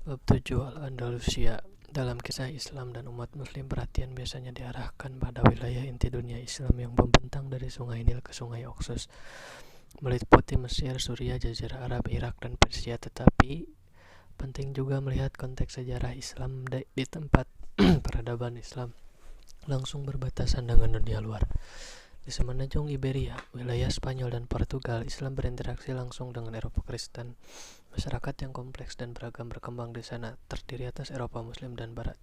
Bab 7 Al-Andalusia. Dalam kisah Islam dan umat muslim, perhatian biasanya diarahkan pada wilayah inti dunia Islam yang membentang dari Sungai Nil ke Sungai Oxus, meliputi Mesir, Suriah, Jazirah Arab, Irak, dan Persia. Tetapi penting juga melihat konteks sejarah Islam di tempat peradaban Islam langsung berbatasan dengan dunia luar. Di semenanjung Iberia, wilayah Spanyol dan Portugal, Islam berinteraksi langsung dengan Eropa Kristen. Masyarakat yang kompleks dan beragam berkembang di sana, terdiri atas Eropa Muslim dan Barat.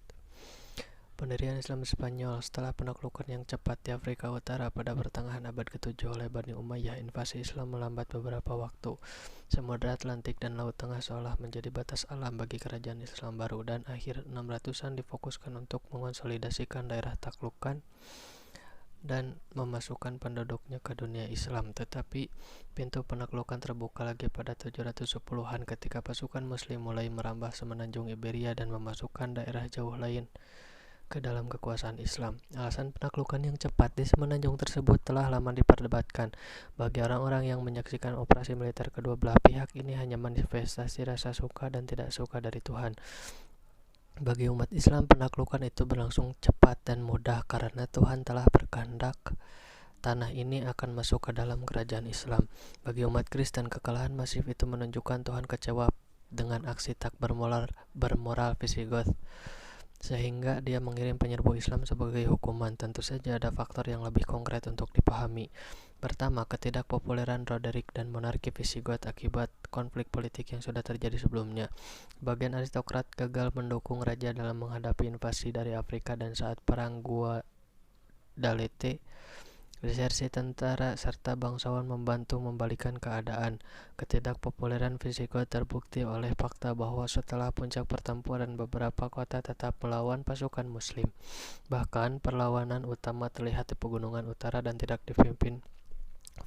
Pendirian Islam Spanyol setelah penaklukan yang cepat di Afrika Utara pada pertengahan abad ke-7 oleh Bani Umayyah, invasi Islam melambat beberapa waktu. Samudra Atlantik dan Laut Tengah seolah menjadi batas alam bagi kerajaan Islam baru, dan akhir 600-an difokuskan untuk mengonsolidasikan daerah taklukan dan memasukkan penduduknya ke dunia Islam. Tetapi pintu penaklukan terbuka lagi pada 710-an ketika pasukan muslim mulai merambah semenanjung Iberia dan memasukkan daerah jauh lain ke dalam kekuasaan Islam. Alasan penaklukan yang cepat di semenanjung tersebut telah lama diperdebatkan. Bagi orang-orang yang menyaksikan operasi militer kedua belah pihak, ini hanya manifestasi rasa suka dan tidak suka dari Tuhan. Bagi umat Islam, penaklukan itu berlangsung cepat dan mudah karena Tuhan telah berkehendak tanah ini akan masuk ke dalam kerajaan Islam. Bagi umat Kristen, kekalahan masif itu menunjukkan Tuhan kecewa dengan aksi tak bermoral Visigoth, sehingga dia mengirim penyerbu Islam sebagai hukuman. Tentu saja ada faktor yang lebih konkret untuk dipahami. Pertama, ketidakpopuleran Roderick dan monarki Visigoth akibat konflik politik yang sudah terjadi sebelumnya. Bagian aristokrat gagal mendukung raja dalam menghadapi invasi dari Afrika, dan saat perang Guadalete, desersi tentara serta bangsawan membantu membalikan keadaan. Ketidakpopuleran Visigoth terbukti oleh fakta bahwa setelah puncak pertempuran, beberapa kota tetap melawan pasukan muslim. Bahkan perlawanan utama terlihat di pegunungan utara dan tidak dipimpin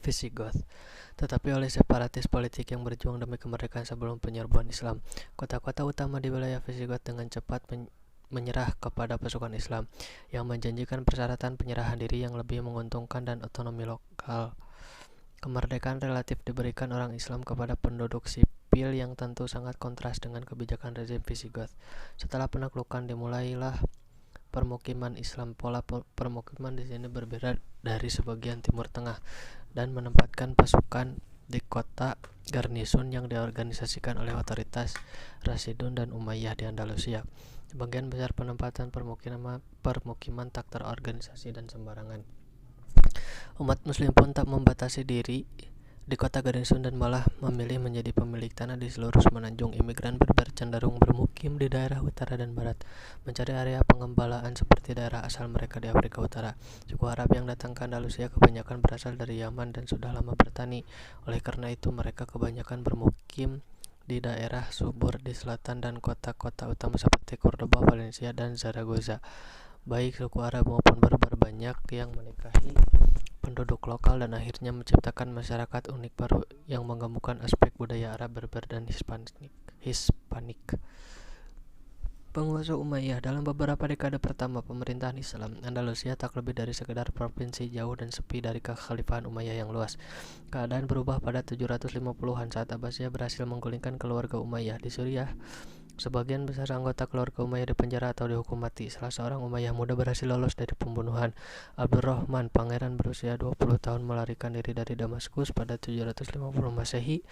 Visigoth, tetapi oleh separatis politik yang berjuang demi kemerdekaan sebelum penyerbuan Islam. Kota-kota utama di wilayah Visigoth dengan cepat menyerah kepada pasukan Islam, yang menjanjikan persyaratan penyerahan diri yang lebih menguntungkan dan otonomi lokal. Kemerdekaan relatif diberikan orang Islam kepada penduduk sipil yang tentu sangat kontras dengan kebijakan rezim Visigoth. Setelah penaklukan dimulailah permukiman Islam. Pola permukiman di sini berbeda dari sebagian Timur Tengah dan menempatkan pasukan di kota garnisun yang diorganisasikan oleh otoritas Rasidun dan Umayyah di Andalusia. Sebagian besar penempatan permukiman tak terorganisasi dan sembarangan. Umat muslim pun tak membatasi diri di kota garnisun dan malah memilih menjadi pemilik tanah di seluruh semenanjung. Imigran berber cenderung bermukim di daerah utara dan barat, mencari area pengembalaan seperti daerah asal mereka di Afrika Utara. Suku Arab yang datang ke Andalusia kebanyakan berasal dari Yaman dan sudah lama bertani. Oleh karena itu, mereka kebanyakan bermukim di daerah subur di selatan dan kota-kota utama seperti Cordoba, Valencia, dan Zaragoza. Baik suku Arab maupun Berber banyak yang menikahi penduduk lokal dan akhirnya menciptakan masyarakat unik baru yang menggabungkan aspek budaya Arab, Berber, dan Hispanik. Penguasa Umayyah. Dalam beberapa dekade pertama pemerintahan Islam, Andalusia tak lebih dari sekedar provinsi jauh dan sepi dari kekhalifahan Umayyah yang luas. Keadaan berubah pada 750-an saat Abbasiyah berhasil menggulingkan keluarga Umayyah. Di Suriah, sebagian besar anggota keluarga Umayyah dipenjara atau dihukum mati. Salah seorang Umayyah muda berhasil lolos dari pembunuhan. Abdurrahman, pangeran berusia 20 tahun, melarikan diri dari Damaskus pada 750 Masehi,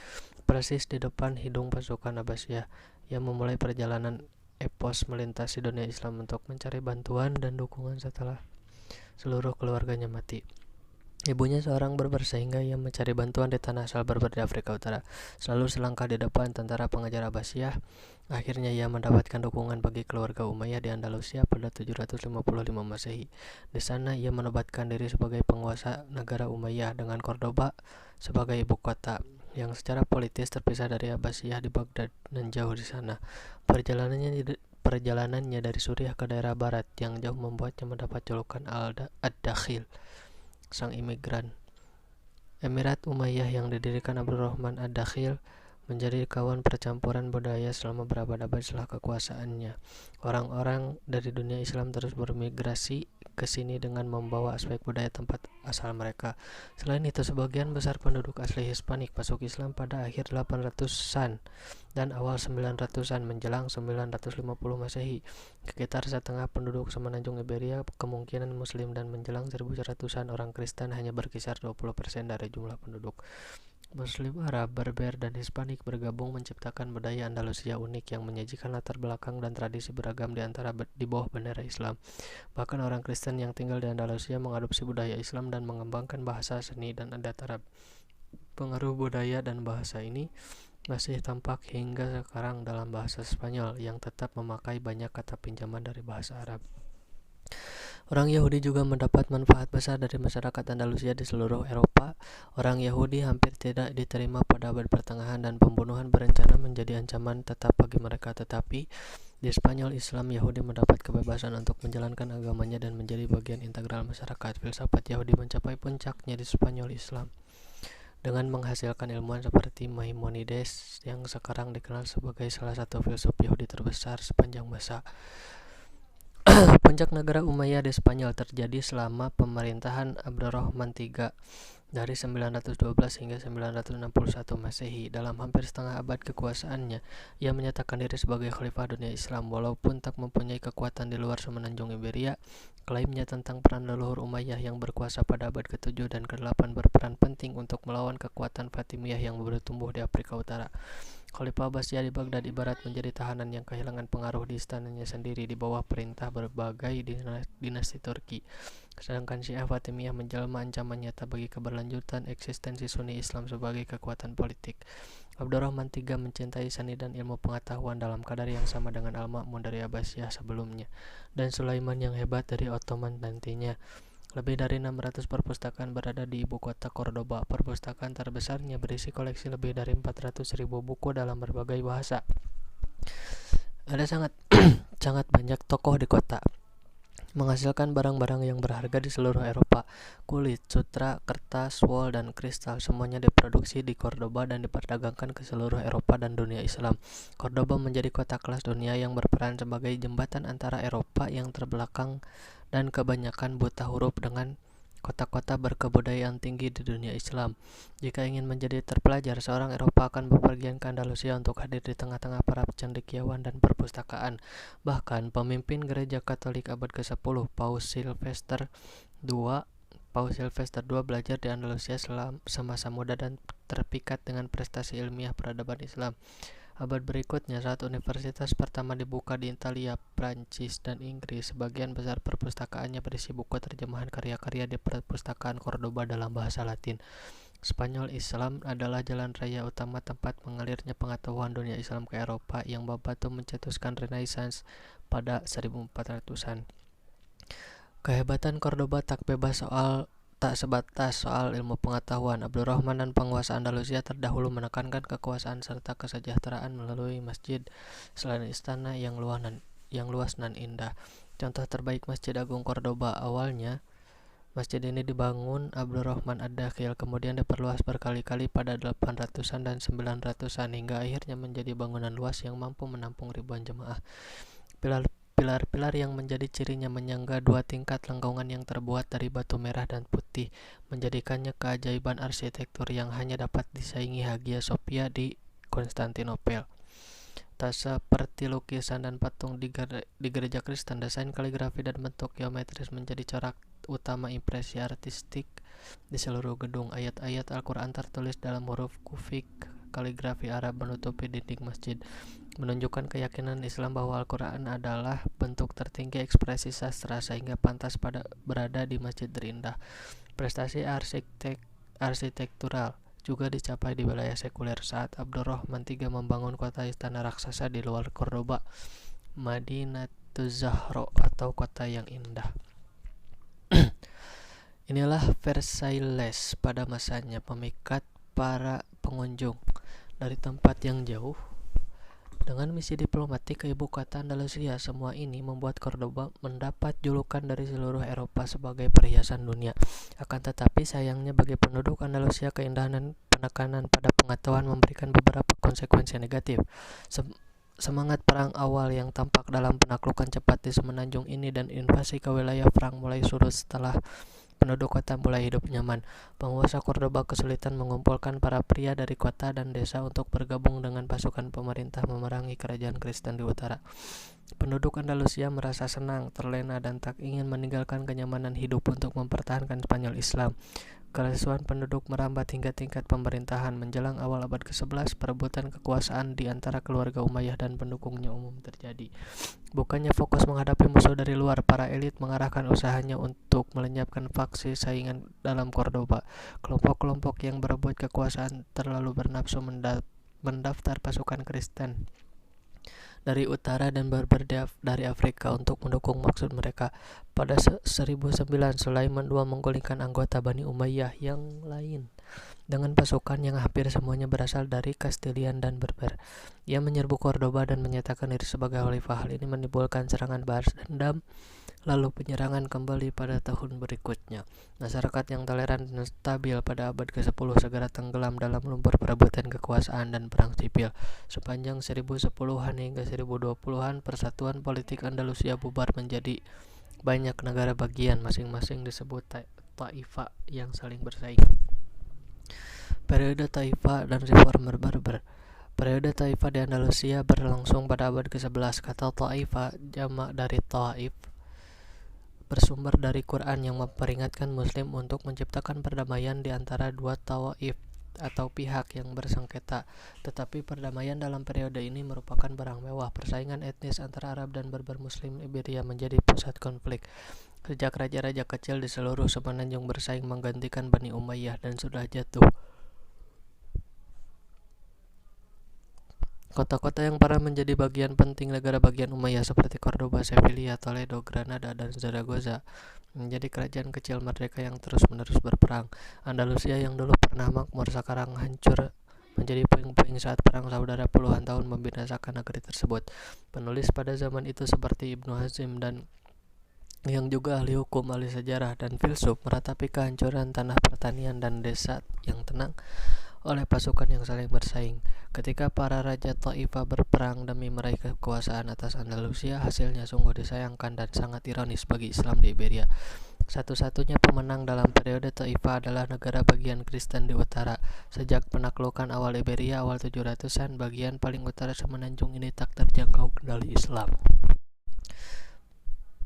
persis di depan hidung pasukan Abbasiyah, yang memulai perjalanan epos melintasi dunia Islam untuk mencari bantuan dan dukungan setelah seluruh keluarganya mati. Ibunya seorang Berber sehingga ia mencari bantuan di tanah asal Berber di Afrika Utara. Selalu selangkah di depan tentara pengejar Abbasiyah, akhirnya ia mendapatkan dukungan bagi keluarga Umayyah di Andalusia pada 755 Masehi. Di sana ia menobatkan diri sebagai penguasa negara Umayyah dengan Cordoba sebagai ibu kota, yang secara politis terpisah dari Abbasiyah di Baghdad dan jauh di sana. Perjalanannya dari Suriah ke daerah barat yang jauh membuatnya mendapat julukan Ad-Dakhil, sang imigran. Emirat Umayyah yang didirikan Abdurrahman Ad-Dakhil menjadi kawan percampuran budaya selama berabad-abad setelah kekuasaannya. Orang-orang dari dunia Islam terus bermigrasi ke sini dengan membawa aspek budaya tempat asal mereka. Selain itu, sebagian besar penduduk asli Hispanik masuk Islam pada akhir 800-an dan awal 900-an menjelang 950 Masehi. Sekitar setengah penduduk semenanjung Iberia kemungkinan Muslim dan menjelang 1100-an orang Kristen hanya berkisar 20% dari jumlah penduduk. Muslim, Arab, Berber, dan Hispanik bergabung menciptakan budaya Andalusia unik yang menyajikan latar belakang dan tradisi beragam di bawah bendera Islam. Bahkan orang Kristen yang tinggal di Andalusia mengadopsi budaya Islam dan mengembangkan bahasa, seni, dan adat Arab. Pengaruh budaya dan bahasa ini masih tampak hingga sekarang dalam bahasa Spanyol yang tetap memakai banyak kata pinjaman dari bahasa Arab. Orang Yahudi juga mendapat manfaat besar dari masyarakat Andalusia di seluruh Eropa. Orang Yahudi hampir tidak diterima pada abad pertengahan dan pembunuhan berencana menjadi ancaman tetap bagi mereka. Tetapi di Spanyol, Islam Yahudi mendapat kebebasan untuk menjalankan agamanya dan menjadi bagian integral masyarakat. Filsafat Yahudi mencapai puncaknya di Spanyol Islam dengan menghasilkan ilmuwan seperti Maimonides yang sekarang dikenal sebagai salah satu filsuf Yahudi terbesar sepanjang masa. Puncak negara Umayyah di Spanyol terjadi selama pemerintahan Abdurrahman III dari 912 hingga 961 Masehi. Dalam hampir setengah abad kekuasaannya, ia menyatakan diri sebagai khalifah dunia Islam. Walaupun tak mempunyai kekuatan di luar semenanjung Iberia, klaimnya tentang peran leluhur Umayyah yang berkuasa pada abad ke-7 dan ke-8 berperan penting untuk melawan kekuatan Fatimiyah yang bertumbuh di Afrika Utara. Khalifah Abbasiyah di Baghdad ibarat menjadi tahanan yang kehilangan pengaruh di istananya sendiri di bawah perintah berbagai dinasti Turki. Sedangkan Syiah Fatimiyah menjelma ancaman nyata bagi keberlanjutan eksistensi Sunni Islam sebagai kekuatan politik. Abdurrahman III mencintai seni dan ilmu pengetahuan dalam kadar yang sama dengan Al-Ma'mun dari Abbasiyah sebelumnya, dan Sulaiman yang hebat dari Ottoman nantinya. Lebih dari 600 perpustakaan berada di ibu kota Cordoba. Perpustakaan terbesarnya berisi koleksi lebih dari 400.000 buku dalam berbagai bahasa. Ada sangat banyak tokoh di kota, menghasilkan barang-barang yang berharga di seluruh Eropa. Kulit, sutra, kertas, wol, dan kristal semuanya diproduksi di Cordoba dan diperdagangkan ke seluruh Eropa dan dunia Islam. Cordoba menjadi kota kelas dunia yang berperan sebagai jembatan antara Eropa yang terbelakang dan kebanyakan buta huruf dengan kota-kota berkebudayaan tinggi di dunia Islam. Jika ingin menjadi terpelajar, seorang Eropa akan bepergian ke Andalusia untuk hadir di tengah-tengah para cendekiawan dan perpustakaan. Bahkan pemimpin gereja Katolik abad ke-10, Paus Sylvester II belajar di Andalusia semasa muda dan terpikat dengan prestasi ilmiah peradaban Islam. Abad berikutnya, saat universitas pertama dibuka di Italia, Prancis, dan Inggris, sebagian besar perpustakaannya berisi buku terjemahan karya-karya di perpustakaan Cordoba dalam bahasa Latin. Spanyol Islam adalah jalan raya utama tempat mengalirnya pengetahuan dunia Islam ke Eropa yang membantu mencetuskan Renaissance pada 1400-an. Kehebatan Cordoba tak sebatas soal ilmu pengetahuan. Abdurrahman dan penguasa Andalusia terdahulu menekankan kekuasaan serta kesejahteraan melalui masjid selain istana yang luas dan indah. Contoh terbaik Masjid Agung Cordoba. Awalnya masjid ini dibangun Abdurrahman ad-Dakhil, kemudian diperluas berkali-kali pada 800-an dan 900-an hingga akhirnya menjadi bangunan luas yang mampu menampung ribuan jemaah. Pilar-pilar yang menjadi cirinya menyangga 2 tingkat lengkungan yang terbuat dari batu merah dan putih, menjadikannya keajaiban arsitektur yang hanya dapat disaingi Hagia Sophia di Konstantinopel. Tak seperti lukisan dan patung di gereja Kristen, desain kaligrafi dan bentuk geometris menjadi corak utama impresi artistik di seluruh gedung. Ayat-ayat Al-Quran tertulis dalam huruf kufik kaligrafi Arab menutupi dinding masjid, menunjukkan keyakinan Islam bahwa Al-Quran adalah bentuk tertinggi ekspresi sastra sehingga pantas berada di masjid terindah. Prestasi arsitektural juga dicapai di wilayah sekuler saat Abdurrahman III membangun kota istana raksasa di luar Cordoba, Madinatuz Zahra atau kota yang indah. Inilah Versailles pada masanya, memikat para pengunjung dari tempat yang jauh Dengan misi diplomatik ke ibu kota Andalusia, semua ini membuat Cordoba mendapat julukan dari seluruh Eropa sebagai perhiasan dunia. Akan tetapi sayangnya bagi penduduk Andalusia, keindahan dan penekanan pada pengetahuan memberikan beberapa konsekuensi negatif. Semangat perang awal yang tampak dalam penaklukan cepat di semenanjung ini dan invasi ke wilayah Frank mulai surut setelah penduduk kota mulai hidup nyaman. Penguasa Cordoba kesulitan mengumpulkan para pria dari kota dan desa untuk bergabung dengan pasukan pemerintah memerangi kerajaan Kristen di utara. Penduduk Andalusia merasa senang, terlena, dan tak ingin meninggalkan kenyamanan hidup untuk mempertahankan Spanyol Islam. Kelesuan penduduk merambat hingga tingkat pemerintahan. Menjelang awal abad ke-11, perebutan kekuasaan di antara keluarga Umayyah dan pendukungnya umum terjadi. Bukannya fokus menghadapi musuh dari luar, para elit mengarahkan usahanya untuk melenyapkan faksi saingan dalam Cordoba. Kelompok-kelompok yang berebut kekuasaan terlalu bernafsu mendaftar pasukan Kristen dari utara dan Berber dari Afrika untuk mendukung maksud mereka. Pada 1009, Sulaiman II menggulingkan anggota Bani Umayyah yang lain dengan pasukan yang hampir semuanya berasal dari Kastilian dan Berber. Ia menyerbu Cordoba dan menyatakan diri sebagai khalifah. Hal ini menimbulkan serangan balas dendam, lalu penyerangan kembali pada tahun berikutnya. Masyarakat yang toleran dan stabil pada abad ke-10 segera tenggelam dalam lumpur perebutan kekuasaan dan perang sipil. Sepanjang 1010-an hingga 1020-an, persatuan politik Andalusia bubar menjadi banyak negara bagian, masing-masing disebut Taifah yang saling bersaing. Periode Taifah dan reformer Berber. Periode Taifah di Andalusia berlangsung pada abad ke-11. Kata Taifah, jamak dari Taif, bersumber dari Quran yang memperingatkan Muslim untuk menciptakan perdamaian di antara dua tawaif atau pihak yang bersengketa. Tetapi perdamaian dalam periode ini merupakan barang mewah. Persaingan etnis antara Arab dan Berber Muslim Iberia menjadi pusat konflik. Sejak raja-raja kecil di seluruh semenanjung bersaing menggantikan Bani Umayyah dan sudah jatuh. Kota-kota yang pernah menjadi bagian penting negara bagian Umayyah seperti Cordoba, Sevilla, Toledo, Granada, dan Zaragoza menjadi kerajaan kecil merdeka yang terus-menerus berperang. Andalusia yang dulu pernah makmur sekarang hancur menjadi puing-puing saat perang saudara puluhan tahun membinasakan negeri tersebut. Penulis pada zaman itu seperti Ibnu Hazm dan yang juga ahli hukum, ahli sejarah, dan filsuf meratapi kehancuran tanah pertanian dan desa yang tenang oleh pasukan yang saling bersaing. Ketika para raja Taifah berperang demi meraih kekuasaan atas Andalusia, hasilnya sungguh disayangkan dan sangat ironis bagi Islam di Iberia. Satu-satunya pemenang dalam periode Taifah adalah negara bagian Kristen di utara. Sejak penaklukan awal Iberia awal 700-an, bagian paling utara semenanjung ini tak terjangkau kendali Islam.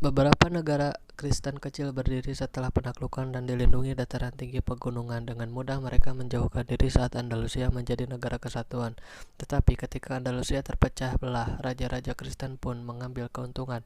Beberapa negara Kristen kecil berdiri setelah penaklukan dan dilindungi dataran tinggi pegunungan. Dengan mudah mereka menjauhkan diri saat Andalusia menjadi negara kesatuan. Tetapi ketika Andalusia terpecah belah, raja-raja Kristen pun mengambil keuntungan.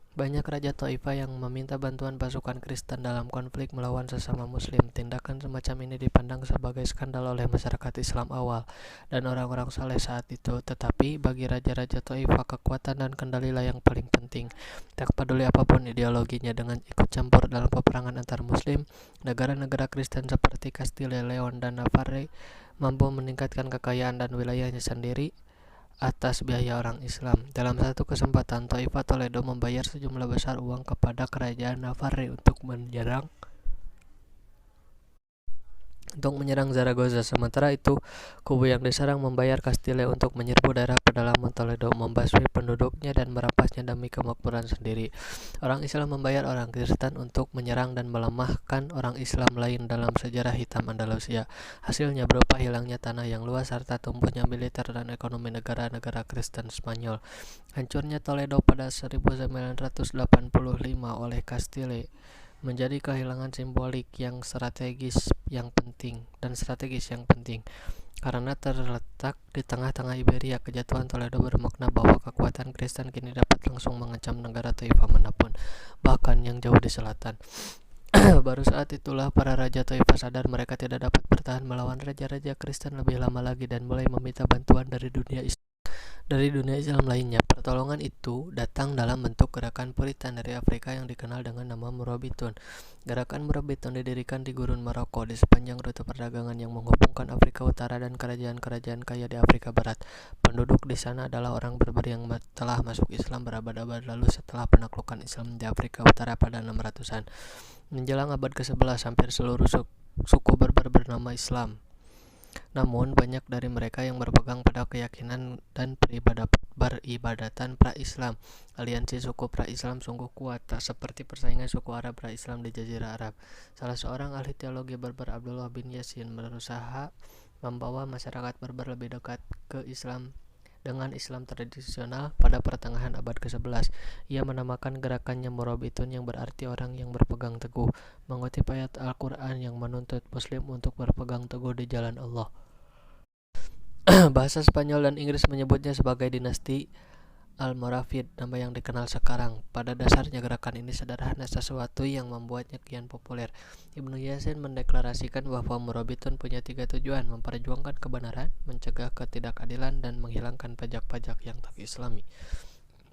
Banyak raja Taifah yang meminta bantuan pasukan Kristen dalam konflik melawan sesama Muslim. Tindakan semacam ini dipandang sebagai skandal oleh masyarakat Islam awal dan orang-orang saleh saat itu. Tetapi bagi raja-raja Taifah, kekuatan dan kendalilah yang paling penting. Tak peduli apapun ideologinya, dengan ikut campur dalam peperangan antar Muslim, negara-negara Kristen seperti Castile, Leon, dan Navarre mampu meningkatkan kekayaan dan wilayahnya sendiri atas biaya orang Islam. Dalam satu kesempatan, Taifah Toledo membayar sejumlah besar uang kepada kerajaan Navarre untuk menyerang Zaragoza. Sementara itu, kubu yang diserang membayar Castile untuk menyerbu daerah pedalaman Toledo, membasmi penduduknya dan merampasnya demi kemakmuran sendiri. Orang Islam membayar orang Kristen untuk menyerang dan melemahkan orang Islam lain dalam sejarah hitam Andalusia. Hasilnya berupa hilangnya tanah yang luas serta tumbuhnya militer dan ekonomi negara-negara Kristen Spanyol. Hancurnya Toledo pada 1985 oleh Castile menjadi kehilangan simbolik yang strategis yang penting karena terletak di tengah-tengah Iberia. Kejatuhan Toledo bermakna bahwa kekuatan Kristen kini dapat langsung mengancam negara Taifah manapun, bahkan yang jauh di selatan. Baru saat itulah para raja Taifah sadar mereka tidak dapat bertahan melawan raja-raja Kristen lebih lama lagi dan mulai meminta bantuan dari dunia Islam. dari dunia Islam lainnya. Pertolongan itu datang dalam bentuk gerakan Puritan dari Afrika yang dikenal dengan nama Murabitun. Gerakan Murabitun didirikan di gurun Maroko di sepanjang rute perdagangan yang menghubungkan Afrika Utara dan kerajaan-kerajaan kaya di Afrika Barat. Penduduk di sana adalah orang Berber yang telah masuk Islam berabad-abad lalu setelah penaklukan Islam di Afrika Utara pada 600-an. Menjelang abad ke-11, hampir seluruh suku Berber bernama Islam. Namun, banyak dari mereka yang berpegang pada keyakinan dan peribadatan pra-Islam. Aliansi suku pra-Islam sungguh kuat, tak seperti persaingan suku Arab pra-Islam di Jazirah Arab. Salah seorang ahli teologi Berber, Abdullah bin Yasin, berusaha membawa masyarakat Berber lebih dekat ke Islam dengan Islam tradisional pada pertengahan abad ke-11. Ia menamakan gerakannya Murabitun yang berarti orang yang berpegang teguh, mengutip ayat Al-Quran yang menuntut Muslim untuk berpegang teguh di jalan Allah. Bahasa Spanyol dan Inggris menyebutnya sebagai dinasti Almoravid, nama yang dikenal sekarang. Pada dasarnya gerakan ini sederhana, sesuatu yang membuatnya kian populer. Ibnu Yasin mendeklarasikan bahwa Murabitun punya 3 tujuan: memperjuangkan kebenaran, mencegah ketidakadilan, dan menghilangkan pajak-pajak yang tak islami.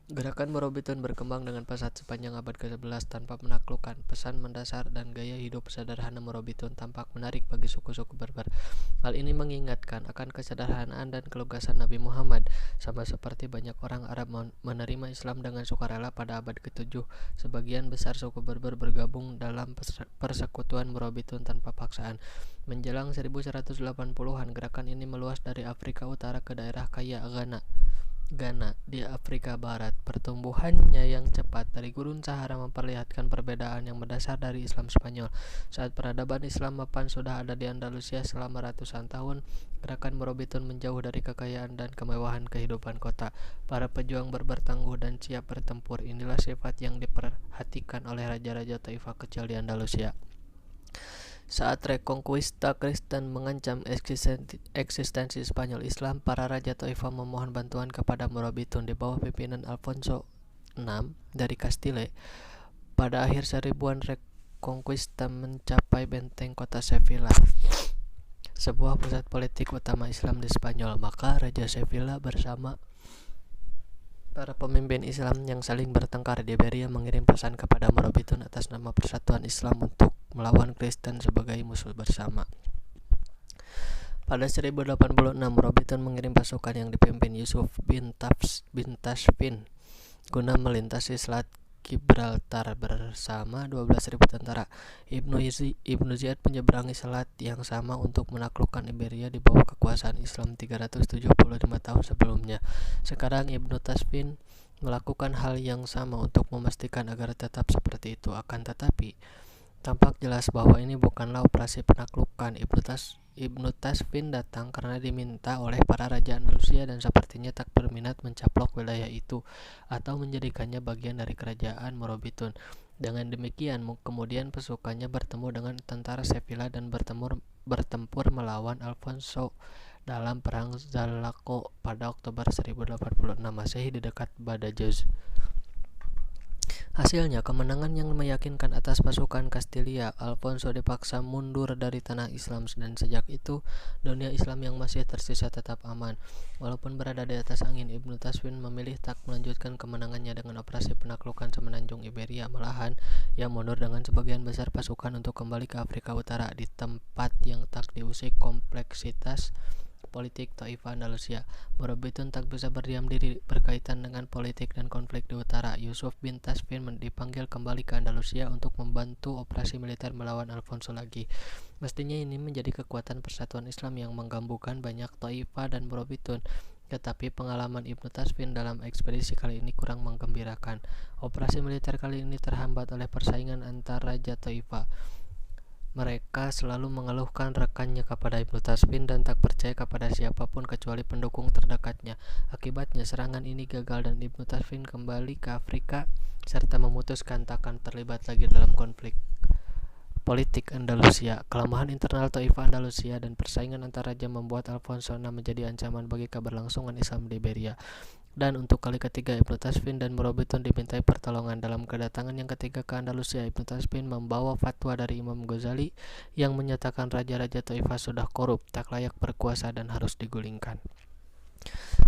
Gerakan Murabitun berkembang dengan pesat sepanjang abad ke-11 tanpa penaklukan. Pesan mendasar dan gaya hidup sederhana Murabitun tampak menarik bagi suku-suku Berber. Hal ini mengingatkan akan kesederhanaan dan kelugasan Nabi Muhammad. Sama seperti banyak orang Arab menerima Islam dengan sukarela pada abad ke-7, sebagian besar suku Berber bergabung dalam persekutuan Murabitun tanpa paksaan. Menjelang 1180-an, gerakan ini meluas dari Afrika Utara ke daerah kaya Ghana di Afrika Barat. Pertumbuhannya yang cepat dari gurun Sahara memperlihatkan perbedaan yang mendasar dari Islam Spanyol. Saat peradaban Islam mapan sudah ada di Andalusia selama ratusan tahun, gerakan Murabitun menjauh dari kekayaan dan kemewahan kehidupan kota. Para pejuang Berber tangguh dan siap bertempur. Inilah sifat yang diperhatikan oleh raja-raja Taifah kecil di Andalusia. Saat Reconquista Kristen mengancam eksistensi Spanyol Islam, para raja Taifah memohon bantuan kepada Murabitun di bawah pimpinan Alfonso VI dari Castile. Pada akhir seribuan, Reconquista mencapai benteng kota Sevilla, sebuah pusat politik utama Islam di Spanyol. Maka Raja Sevilla bersama para pemimpin Islam yang saling bertengkar di Iberia mengirim pesan kepada Murabitun atas nama Persatuan Islam untuk melawan Kristen sebagai musuh bersama. Pada 1086, Murabitun mengirim pasukan yang dipimpin Yusuf bin Tashfin guna melintasi Selat Gibraltar bersama 12.000 tentara. Ibnu Ziyad menyeberangi selat yang sama untuk menaklukkan Iberia di bawah kekuasaan Islam 375 tahun sebelumnya. Sekarang Ibnu Tashfin melakukan hal yang sama untuk memastikan agar tetap seperti itu. Akan tetapi, tampak jelas bahwa ini bukanlah operasi penaklukan. Ibnu Tashfin datang karena diminta oleh para raja Andalusia dan sepertinya tak berminat mencaplok wilayah itu atau menjadikannya bagian dari kerajaan Murabitun. Dengan demikian, kemudian pasukannya bertemu dengan tentara Sevilla dan bertempur melawan Alfonso dalam Perang Zalaco pada Oktober 1086 Masehi di dekat Badajoz. Hasilnya, kemenangan yang meyakinkan atas pasukan Kastilia. Alfonso dipaksa mundur dari tanah Islam dan sejak itu, dunia Islam yang masih tersisa tetap aman. Walaupun berada di atas angin, Ibnu Tashfin memilih tak melanjutkan kemenangannya dengan operasi penaklukan semenanjung Iberia. Malahan, ia mundur dengan sebagian besar pasukan untuk kembali ke Afrika Utara di tempat yang tak diusik kompleksitas politik Taifah Andalusia. Murabitun tak bisa berdiam diri berkaitan dengan politik dan konflik di utara. Yusuf bin Tashfin dipanggil kembali ke Andalusia untuk membantu operasi militer melawan Alfonso lagi. Mestinya ini menjadi kekuatan persatuan Islam yang menggabungkan banyak Taifah dan Murabitun. Tetapi pengalaman Ibnu Tashfin dalam ekspedisi kali ini kurang menggembirakan. Operasi militer kali ini terhambat oleh persaingan antar raja Taifah. Mereka selalu mengeluhkan rekannya kepada Ibnu Tashfin dan tak percaya kepada siapapun kecuali pendukung terdekatnya. Akibatnya serangan ini gagal dan Ibnu Tashfin kembali ke Afrika serta memutuskan tak akan terlibat lagi dalam konflik politik Andalusia. Kelemahan internal Taifah Andalusia dan persaingan antar raja membuat Alfonso VI menjadi ancaman bagi keberlangsungan Islam di Iberia. Dan untuk kali ketiga, Ibnu Tashfin dan Murabitun dimintai pertolongan. Dalam kedatangan yang ketiga ke Andalusia, Ibnu Tashfin membawa fatwa dari Imam Ghazali yang menyatakan raja-raja Taifah sudah korup, tak layak berkuasa dan harus digulingkan.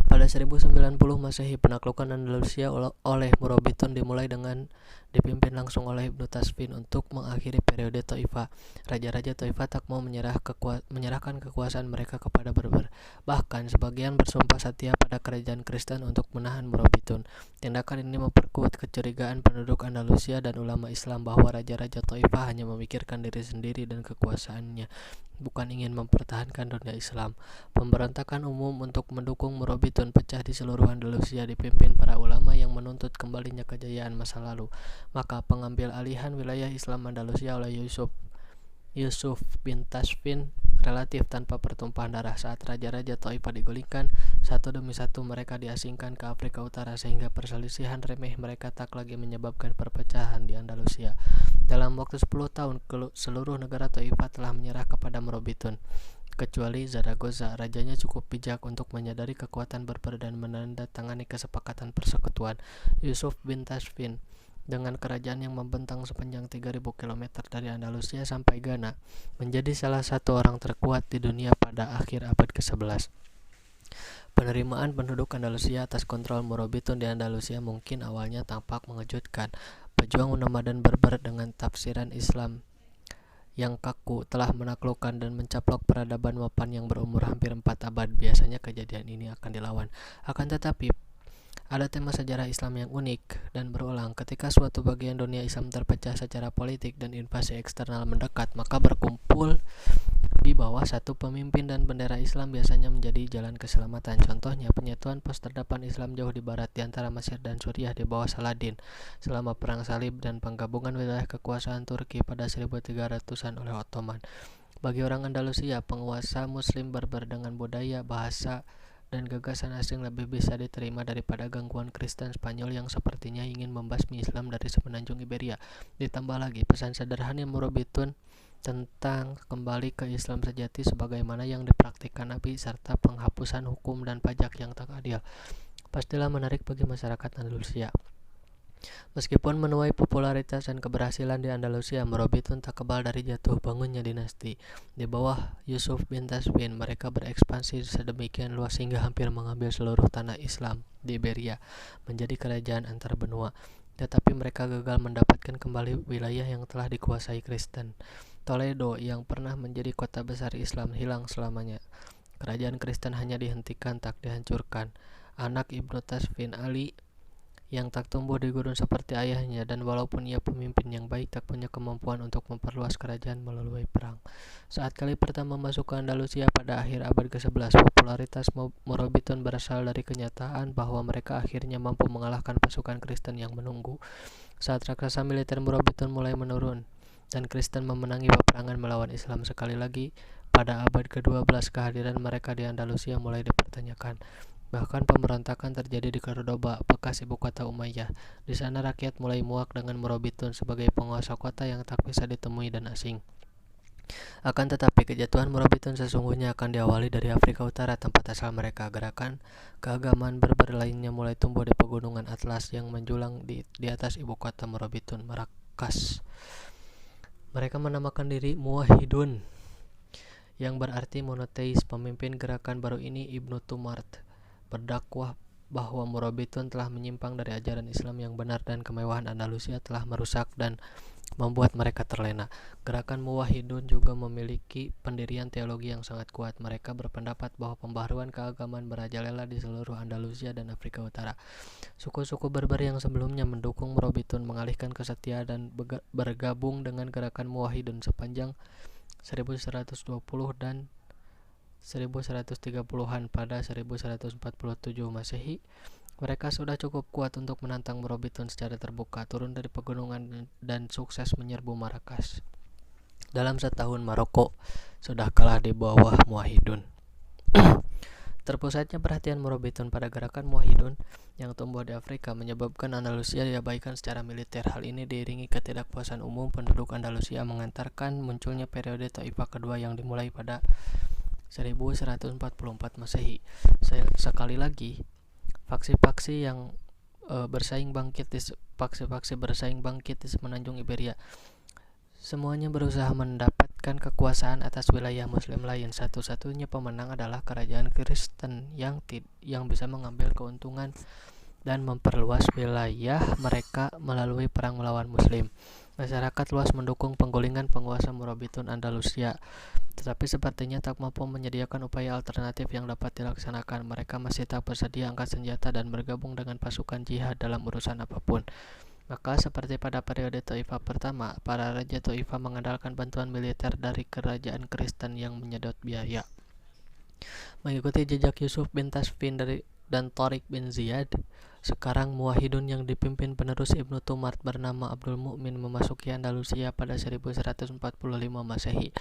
Pada 1090 Masehi, penaklukan Andalusia oleh Murabitun dimulai dengan dipimpin langsung oleh Ibnu Tasfin untuk mengakhiri periode Taifah. Raja-raja Taifah tak mau menyerahkan kekuasaan mereka kepada Berber. Bahkan sebagian bersumpah setia pada kerajaan Kristen untuk menahan Murabitun. Tindakan ini memperkuat kecurigaan penduduk Andalusia dan ulama Islam bahwa raja-raja Taifah hanya memikirkan diri sendiri dan kekuasaannya, bukan ingin mempertahankan dunia Islam. Pemberontakan umum untuk mendukung Murabitun pecah di seluruh Andalusia, dipimpin para ulama yang menuntut kembalinya kejayaan masa lalu. Maka pengambil alihan wilayah Islam Andalusia oleh Yusuf bin Tasfin relatif tanpa pertumpahan darah. Saat raja-raja Taifah digulingkan, satu demi satu mereka diasingkan ke Afrika Utara, sehingga perselisihan remeh mereka tak lagi menyebabkan perpecahan di Andalusia. Dalam waktu 10 tahun, seluruh negara Taifah telah menyerah kepada Murabitun, kecuali Zaragoza. Rajanya cukup bijak untuk menyadari kekuatan Berber dan menandatangani kesepakatan persekutuan. Yusuf bin Tasfin dengan kerajaan yang membentang sepanjang 3.000 km dari Andalusia sampai Ghana, menjadi salah satu orang terkuat di dunia pada akhir abad ke-11. Penerimaan penduduk Andalusia atas kontrol Murabitun di Andalusia mungkin awalnya tampak mengejutkan. Pejuang nomaden Berber dengan tafsiran Islam yang kaku telah menaklukkan dan mencaplok peradaban mapan yang berumur hampir 4 abad. Biasanya kejadian ini akan dilawan. Akan tetapi, ada tema sejarah Islam yang unik dan berulang. Ketika suatu bagian dunia Islam terpecah secara politik dan invasi eksternal mendekat, maka berkumpul di bawah satu pemimpin dan bendera Islam biasanya menjadi jalan keselamatan. Contohnya, penyatuan pos terdepan Islam jauh di barat di antara Mesir dan Suriah di bawah Saladin selama Perang Salib, dan penggabungan wilayah kekuasaan Turki pada 1300-an oleh Ottoman. Bagi orang Andalusia, penguasa Muslim Berber dengan budaya, bahasa, dan gagasan asing lebih bisa diterima daripada gangguan Kristen Spanyol yang sepertinya ingin membasmi Islam dari semenanjung Iberia. Ditambah lagi pesan sederhana Murabitun tentang kembali ke Islam sejati sebagaimana yang dipraktikkan Nabi, serta penghapusan hukum dan pajak yang tak adil, pastilah menarik bagi masyarakat Andalusia. Meskipun menuai popularitas dan keberhasilan di Andalusia, Murabitun tak kebal dari jatuh bangunnya dinasti. Di bawah Yusuf bin Tasfin, mereka berekspansi sedemikian luas hingga hampir mengambil seluruh tanah Islam di Iberia menjadi kerajaan antar benua. Tetapi mereka gagal mendapatkan kembali wilayah yang telah dikuasai Kristen. Toledo, yang pernah menjadi kota besar Islam, hilang selamanya. Kerajaan Kristen hanya dihentikan, tak dihancurkan. Anak Ibnu Tasfin, Ali, yang tak tumbuh di gurun seperti ayahnya, dan walaupun ia pemimpin yang baik, tak punya kemampuan untuk memperluas kerajaan melalui perang. Saat kali pertama masuk ke Andalusia pada akhir abad ke-11, popularitas Murabitun berasal dari kenyataan bahwa mereka akhirnya mampu mengalahkan pasukan Kristen yang menunggu. Saat raksasa militer Murabitun mulai menurun dan Kristen memenangi peperangan melawan Islam sekali lagi pada abad ke-12, kehadiran mereka di Andalusia mulai dipertanyakan. Bahkan pemberontakan terjadi di Cordoba, bekas ibu kota Umayyah. Di sana rakyat mulai muak dengan Murabitun sebagai penguasa kota yang tak bisa ditemui dan asing. Akan tetapi, kejatuhan Murabitun sesungguhnya akan diawali dari Afrika Utara, tempat asal mereka. Gerakan keagamaan Berber lainnya mulai tumbuh di pegunungan Atlas yang menjulang di atas ibu kota Murabitun, Marrakas. Mereka menamakan diri Muwahhidun, yang berarti monoteis. Pemimpin gerakan baru ini, Ibnu Tumart, berdakwah bahwa Murabitun telah menyimpang dari ajaran Islam yang benar dan kemewahan Andalusia telah merusak dan membuat mereka terlena. Gerakan Muwahhidun juga memiliki pendirian teologi yang sangat kuat. Mereka berpendapat bahwa pembaharuan keagamaan merajalela di seluruh Andalusia dan Afrika Utara. Suku-suku Berber yang sebelumnya mendukung Murabitun mengalihkan kesetiaan dan bergabung dengan gerakan Muwahhidun sepanjang 1120 dan 1130-an. Pada 1147 Masehi, mereka sudah cukup kuat untuk menantang Murabitun secara terbuka, turun dari pegunungan dan sukses menyerbu Marrakas. Dalam setahun, Maroko sudah kalah di bawah Muwahhidun. Terpusatnya perhatian Murabitun pada gerakan Muwahhidun yang tumbuh di Afrika menyebabkan Andalusia diabaikan secara militer. Hal ini diiringi ketidakpuasan umum penduduk Andalusia mengantarkan munculnya periode Taifah kedua yang dimulai pada 1144 Masehi. Sekali lagi, faksi-faksi yang bersaing bangkit di semenanjung Iberia. Semuanya berusaha mendapat mendapatkan kekuasaan atas wilayah Muslim lain. Satu-satunya pemenang adalah kerajaan Kristen yang bisa mengambil keuntungan dan memperluas wilayah mereka melalui perang melawan Muslim. Masyarakat luas mendukung penggulingan penguasa Murabitun Andalusia, tetapi sepertinya tak mampu menyediakan upaya alternatif yang dapat dilaksanakan. Mereka masih tak bersedia angkat senjata dan bergabung dengan pasukan jihad dalam urusan apapun. Maka seperti pada periode Taifah pertama, para raja Taifah mengandalkan bantuan militer dari kerajaan Kristen yang menyedot biaya. Mengikuti jejak Yusuf bin Tasfin dan Tariq bin Ziyad, sekarang Muwahhidun yang dipimpin penerus Ibnu Tumart bernama Abdul Mukmin memasuki Andalusia pada 1145 Masehi.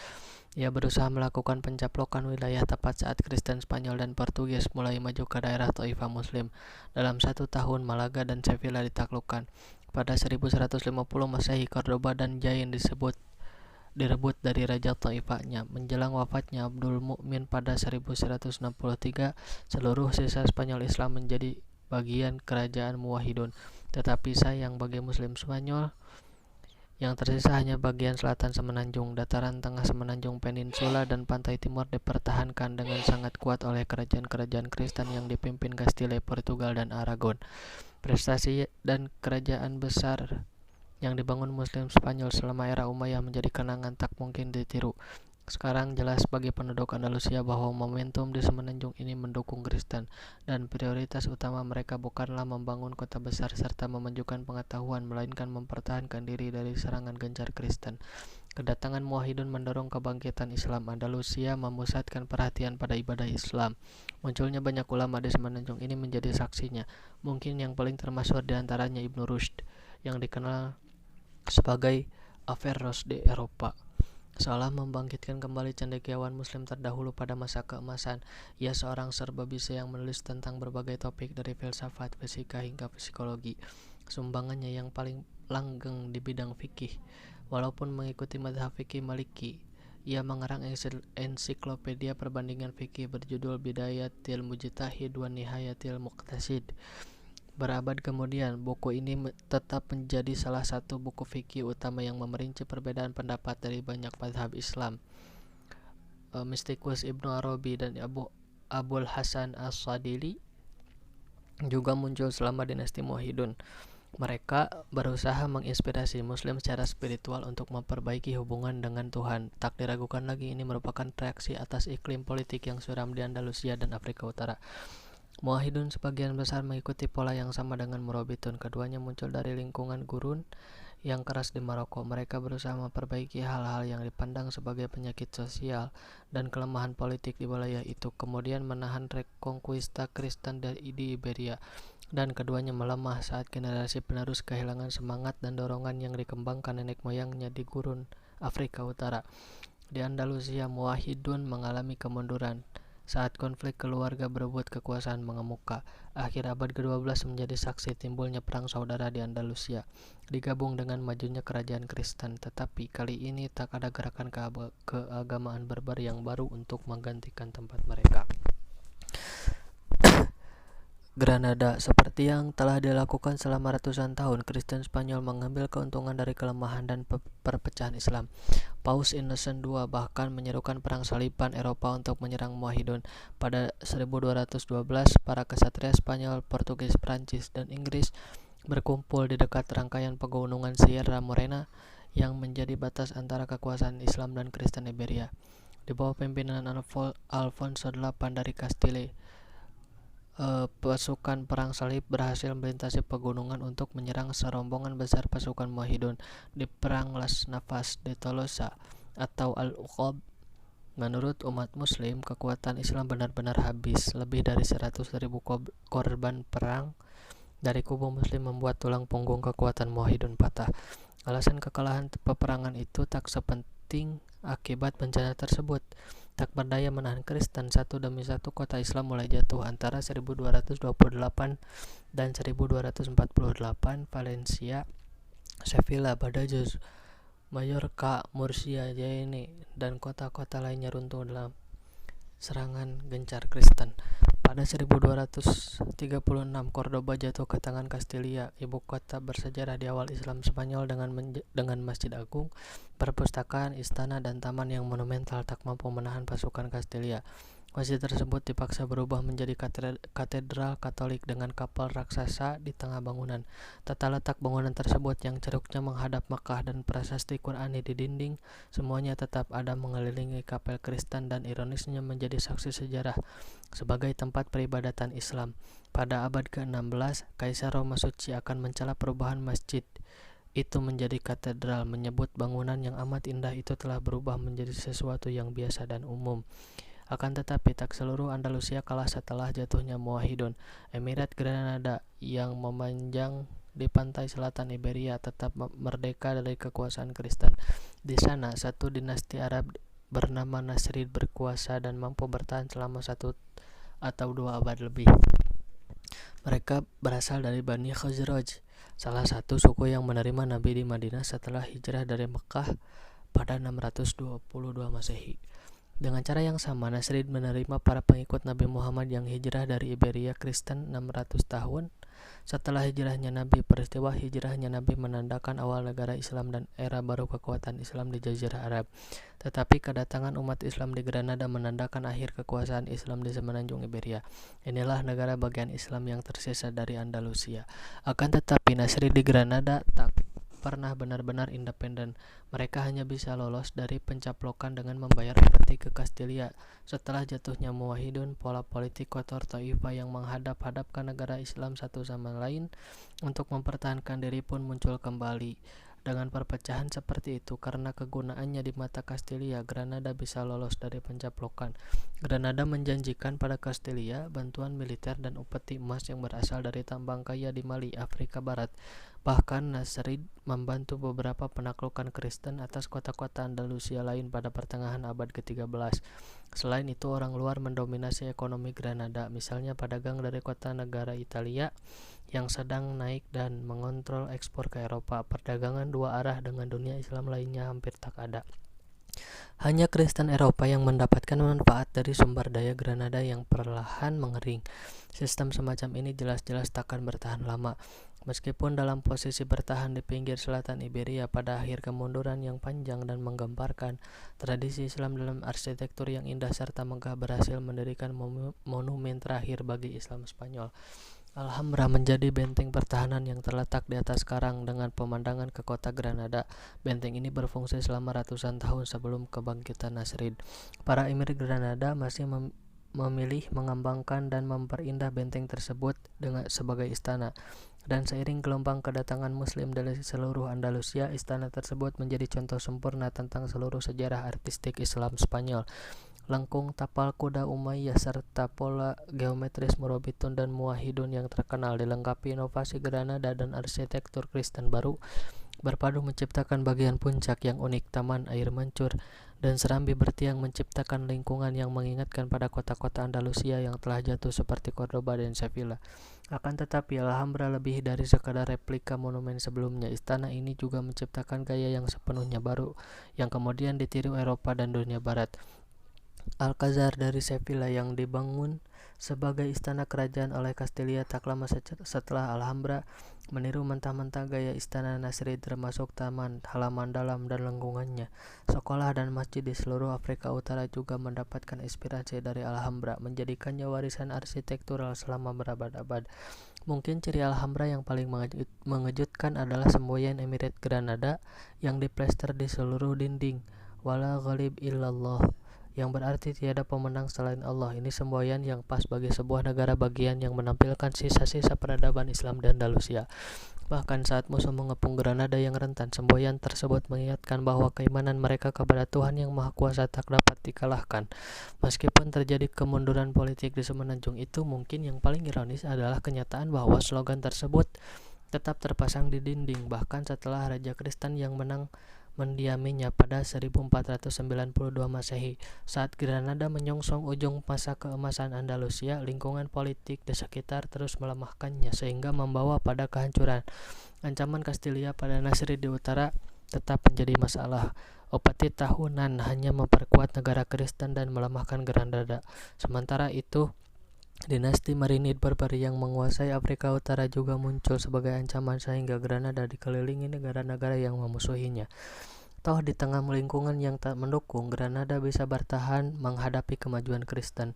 Ia berusaha melakukan pencaplokan wilayah tepat saat Kristen Spanyol dan Portugis mulai maju ke daerah Taifah Muslim. Dalam 1 tahun, Malaga dan Sevilla ditaklukkan. Pada 1150 Masehi, Cordoba dan Jain direbut dari Raja Taifahnya. Menjelang wafatnya Abdul Mukmin pada 1163, seluruh sisa Spanyol Islam menjadi bagian kerajaan Muwahhidun. Tetapi sayang bagi Muslim Spanyol, yang tersisa hanya bagian selatan semenanjung. Dataran tengah semenanjung peninsula dan pantai timur dipertahankan dengan sangat kuat oleh kerajaan-kerajaan Kristen yang dipimpin Castile, Portugal, dan Aragon. Prestasi dan kerajaan besar yang dibangun Muslim Spanyol selama era Umayyah menjadi kenangan tak mungkin ditiru. Sekarang jelas bagi penduduk Andalusia bahwa momentum di semenanjung ini mendukung Kristen, dan prioritas utama mereka bukanlah membangun kota besar serta memajukan pengetahuan, melainkan mempertahankan diri dari serangan gencar Kristen. Kedatangan Muwahhidun mendorong kebangkitan Islam. Andalusia memusatkan perhatian pada ibadah Islam. Munculnya banyak ulama di semenanjung ini menjadi saksinya. Mungkin yang paling termasyhur di antaranya Ibnu Rushd, yang dikenal sebagai Averroes di Eropa. Seolah membangkitkan kembali cendekiawan Muslim terdahulu pada masa keemasan. Ia seorang serba bisa yang menulis tentang berbagai topik dari filsafat, fisika, hingga psikologi. Sumbangannya yang paling langgeng di bidang fikih. Walaupun mengikuti mazhab fikih Maliki, ia mengarang ensiklopedia perbandingan fikih berjudul Bidayatil Mujtahid wa Nihayatil Muqtasid. Berabad kemudian, buku ini tetap menjadi salah satu buku fikih utama yang memerinci perbedaan pendapat dari banyak mazhab Islam. Mistikus Ibnu Arabi dan Abul Hasan As-Sadili juga muncul selama dinasti Muwahhidun. Mereka berusaha menginspirasi Muslim secara spiritual untuk memperbaiki hubungan dengan Tuhan. Tak diragukan lagi, ini merupakan reaksi atas iklim politik yang suram di Andalusia dan Afrika Utara. Muwahhidun sebagian besar mengikuti pola yang sama dengan Murabitun. Keduanya muncul dari lingkungan gurun yang keras di Maroko. Mereka berusaha memperbaiki hal-hal yang dipandang sebagai penyakit sosial dan kelemahan politik di wilayah itu, kemudian menahan rekonquista Kristen di Iberia, dan keduanya melemah saat generasi penerus kehilangan semangat dan dorongan yang dikembangkan nenek moyangnya di gurun Afrika Utara. Di Andalusia, Muwahhidun mengalami kemunduran saat konflik keluarga berebut kekuasaan mengemuka. Akhir abad ke-12 menjadi saksi timbulnya perang saudara di Andalusia, digabung dengan majunya kerajaan Kristen. Tetapi kali ini tak ada gerakan keagamaan barbar yang baru untuk menggantikan tempat mereka. Granada. Seperti yang telah dilakukan selama ratusan tahun, Kristen Spanyol mengambil keuntungan dari kelemahan dan perpecahan Islam. Paus Innocent II bahkan menyerukan perang saliban Eropa untuk menyerang Muwahhidun. Pada 1212, para kesatria Spanyol, Portugis, Prancis, dan Inggris berkumpul di dekat rangkaian pegunungan Sierra Morena yang menjadi batas antara kekuasaan Islam dan Kristen Iberia. Di bawah pimpinan Alfonso VIII dari Castile, pasukan perang salib berhasil melintasi pegunungan untuk menyerang serombongan besar pasukan Muwahhidun di Perang Las Navas de Tolosa atau Al-Uqab. Menurut umat Muslim, kekuatan Islam benar-benar habis. Lebih dari 100.000 korban perang dari kubu Muslim membuat tulang punggung kekuatan Muwahhidun patah. Alasan kekalahan peperangan itu tak sepenting akibat bencana tersebut. Tak berdaya menahan Kristen, satu demi satu kota Islam mulai jatuh. Antara 1228 dan 1248, Valencia, Sevilla, Badajoz, Mallorca, Murcia, Jaén, dan kota-kota lainnya runtuh dalam serangan gencar Kristen. Pada 1236, Cordoba jatuh ke tangan Kastilia, ibu kota bersejarah di awal Islam Spanyol dengan masjid agung, perpustakaan, istana, dan taman yang monumental tak mampu menahan pasukan Kastilia. Masjid tersebut dipaksa berubah menjadi katedral Katolik dengan kapal raksasa di tengah bangunan. Tata letak bangunan tersebut yang ceruknya menghadap Makkah dan prasasti Qur'ani di dinding, semuanya tetap ada mengelilingi kapel Kristen dan ironisnya menjadi saksi sejarah sebagai tempat peribadatan Islam. Pada abad ke-16, Kaisar Roma Suci akan mencela perubahan masjid itu menjadi katedral, menyebut bangunan yang amat indah itu telah berubah menjadi sesuatu yang biasa dan umum. Akan tetapi tak seluruh Andalusia kalah setelah jatuhnya Muwahhidun. Emirat Granada yang memanjang di pantai selatan Iberia tetap merdeka dari kekuasaan Kristen. Di sana, satu dinasti Arab bernama Nasrid berkuasa dan mampu bertahan selama 1 atau 2 abad lebih. Mereka berasal dari Bani Khazraj, salah satu suku yang menerima Nabi di Madinah setelah hijrah dari Mekah pada 622 Masehi. Dengan cara yang sama, Nasrid menerima para pengikut Nabi Muhammad yang hijrah dari Iberia Kristen 600 tahun setelah hijrahnya Nabi. Peristiwa hijrahnya Nabi menandakan awal negara Islam dan era baru kekuatan Islam di Jazirah Arab. Tetapi kedatangan umat Islam di Granada menandakan akhir kekuasaan Islam di semenanjung Iberia. Inilah negara bagian Islam yang tersisa dari Andalusia. Akan tetapi Nasrid di Granada tak pernah benar-benar independen. Mereka hanya bisa lolos dari pencaplokan dengan membayar upeti ke Kastilia. Setelah jatuhnya Muwahhidun, pola politik kotor Taifah yang menghadap-hadapkan negara Islam satu sama lain untuk mempertahankan diri pun muncul kembali. Dengan perpecahan seperti itu, karena kegunaannya di mata Kastilia, Granada bisa lolos dari pencaplokan. Granada menjanjikan pada Kastilia bantuan militer dan upeti emas yang berasal dari tambang kaya di Mali, Afrika Barat. Bahkan Nasrid membantu beberapa penaklukan Kristen atas kota-kota Andalusia lain pada pertengahan abad ke-13. Selain itu, orang luar mendominasi ekonomi Granada, misalnya pedagang dari kota negara Italia yang sedang naik dan mengontrol ekspor ke Eropa. Perdagangan dua arah dengan dunia Islam lainnya hampir tak ada. Hanya Kristen Eropa yang mendapatkan manfaat dari sumber daya Granada yang perlahan mengering. Sistem semacam ini jelas-jelas takkan bertahan lama. Meskipun dalam posisi bertahan di pinggir selatan Iberia pada akhir kemunduran yang panjang dan menggemparkan, tradisi Islam dalam arsitektur yang indah serta megah berhasil mendirikan monumen terakhir bagi Islam Spanyol. Alhambra menjadi benteng pertahanan yang terletak di atas karang dengan pemandangan ke kota Granada. Benteng ini berfungsi selama ratusan tahun sebelum kebangkitan Nasrid. Para emir Granada masih memilih mengembangkan dan memperindah benteng tersebut sebagai istana. Dan seiring gelombang kedatangan Muslim dari seluruh Andalusia, istana tersebut menjadi contoh sempurna tentang seluruh sejarah artistik Islam Spanyol. Lengkung, tapal kuda Umayyah, serta pola geometris Murabitun dan Muwahhidun yang terkenal dilengkapi inovasi Granada dan arsitektur Kristen baru berpadu menciptakan bagian puncak yang unik, taman, air mancur, dan serambi bertiang menciptakan lingkungan yang mengingatkan pada kota-kota Andalusia yang telah jatuh seperti Cordoba dan Sevilla. Akan tetapi, Alhambra lebih dari sekadar replika monumen sebelumnya. Istana ini juga menciptakan gaya yang sepenuhnya baru, yang kemudian ditiru Eropa dan dunia Barat. Alcazar dari Sevilla yang dibangun sebagai istana kerajaan oleh Kastilia tak lama setelah Alhambra meniru mentah-mentah gaya istana Nasrid, termasuk taman, halaman dalam, dan lengkungannya. Sekolah dan masjid di seluruh Afrika Utara juga mendapatkan inspirasi dari Alhambra, menjadikannya warisan arsitektural selama berabad-abad. Mungkin ciri Alhambra yang paling mengejutkan adalah semboyan Emirat Granada yang diplester di seluruh dinding, wala ghalib illallah, yang berarti tiada pemenang selain Allah. Ini semboyan yang pas bagi sebuah negara bagian yang menampilkan sisa-sisa peradaban Islam di Andalusia. Bahkan saat musuh mengepung Granada yang rentan, semboyan tersebut mengingatkan bahwa keimanan mereka kepada Tuhan yang Maha Kuasa tak dapat dikalahkan. Meskipun terjadi kemunduran politik di semenanjung itu, mungkin yang paling ironis adalah kenyataan bahwa slogan tersebut tetap terpasang di dinding, bahkan setelah Raja Kristen yang menang mendiaminya pada 1492 Masehi. Saat Granada menyongsong ujung masa keemasan Andalusia, lingkungan politik di sekitar terus melemahkannya sehingga membawa pada kehancuran. Ancaman Kastilia pada Nasrid di utara tetap menjadi masalah. Upeti tahunan hanya memperkuat negara Kristen dan melemahkan Granada. Sementara itu, Dinasti Marinid Barbari yang menguasai Afrika Utara juga muncul sebagai ancaman sehingga Granada dikelilingi negara-negara yang memusuhinya. Toh di tengah lingkungan yang tak mendukung, Granada bisa bertahan menghadapi kemajuan Kristen.